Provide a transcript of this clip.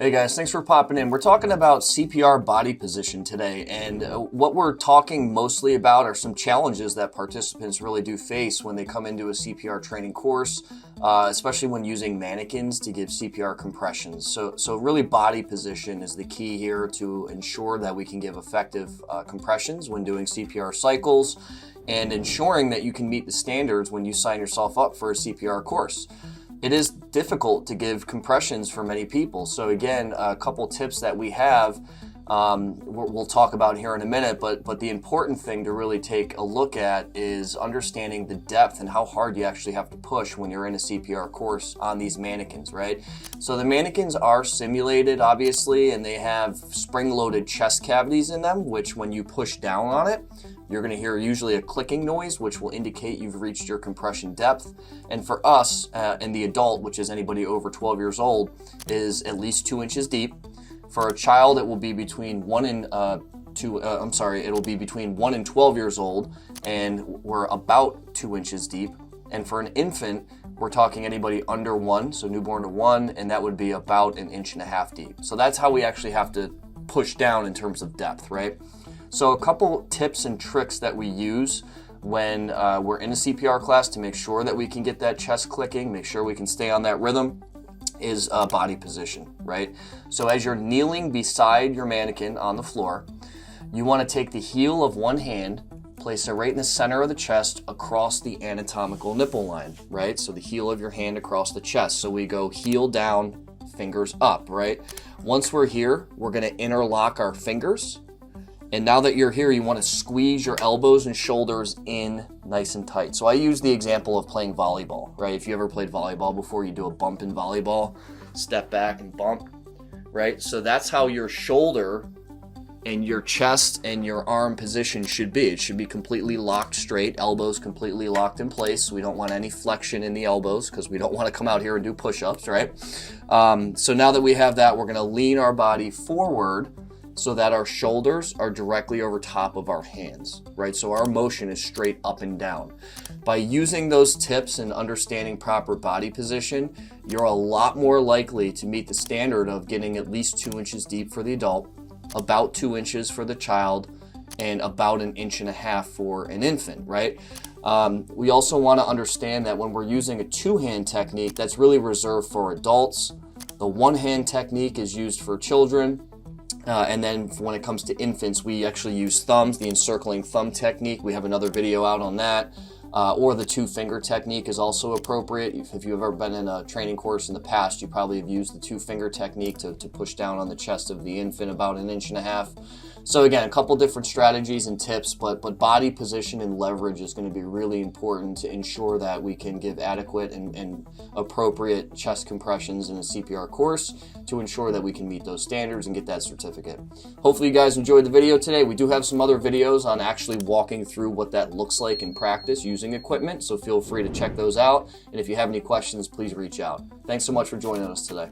Hey guys, thanks for popping in. We're talking about CPR body position today, and what we're talking mostly about are some challenges that participants really do face when they come into a CPR training course, especially when using mannequins to give CPR compressions. So really body position is the key here to ensure that we can give effective compressions when doing CPR cycles and ensuring that you can meet the standards when you sign yourself up for a CPR course. It is difficult to give compressions for many people. So again, a couple tips that we have, we'll talk about here in a minute, but the important thing to really take a look at is understanding the depth and how hard you actually have to push when you're in a CPR course on these mannequins, right? So the mannequins are simulated, obviously, and they have spring-loaded chest cavities in them, which when you push down on it, you're going to hear usually a clicking noise, which will indicate you've reached your compression depth. And for us, and the adult, which is anybody over 12 years old, is at least 2 inches deep. For a child, it will be between 1 and 12 years old, and we're about 2 inches deep. And for an infant, we're talking anybody under 1, so newborn to 1, and that would be about 1.5 inches deep. So that's how we actually have to push down in terms of depth, right? So a couple tips and tricks that we use when we're in a CPR class to make sure that we can get that chest clicking, make sure we can stay on that rhythm, is body position, right? So as you're kneeling beside your mannequin on the floor, you want to take the heel of one hand, place it right in the center of the chest across the anatomical nipple line, right? So the heel of your hand across the chest. So we go heel down, fingers up, right? Once we're here, we're going to interlock our fingers. And now that you're here, you want to squeeze your elbows and shoulders in nice and tight. So I use the example of playing volleyball, right? If you ever played volleyball before, you do a bump in volleyball, step back and bump, right? So that's how your shoulder and your chest and your arm position should be. It should be completely locked straight, elbows completely locked in place. We don't want any flexion in the elbows because we don't want to come out here and do push-ups, right? So now that we have that, we're going to lean our body forward so that our shoulders are directly over top of our hands, right? So our motion is straight up and down. By using those tips and understanding proper body position, you're a lot more likely to meet the standard of getting at least 2 inches deep for the adult, about 2 inches for the child, and about 1.5 inches for an infant, right? We also want to understand that when we're using a two-hand technique, that's really reserved for adults. The one-hand technique is used for children. And then when it comes to infants, we actually use thumbs, the encircling thumb technique. We have another video out on that. Or the two-finger technique is also appropriate. If you've ever been in a training course in the past, you probably have used the two-finger technique to push down on the chest of the infant about 1.5 inches. So again, a couple different strategies and tips, but body position and leverage is going to be really important to ensure that we can give adequate and appropriate chest compressions in a CPR course to ensure that we can meet those standards and get that certificate. Hopefully you guys enjoyed the video today. We do have some other videos on actually walking through what that looks like in practice using equipment, so feel free to check those out. And if you have any questions, please reach out. Thanks so much for joining us today.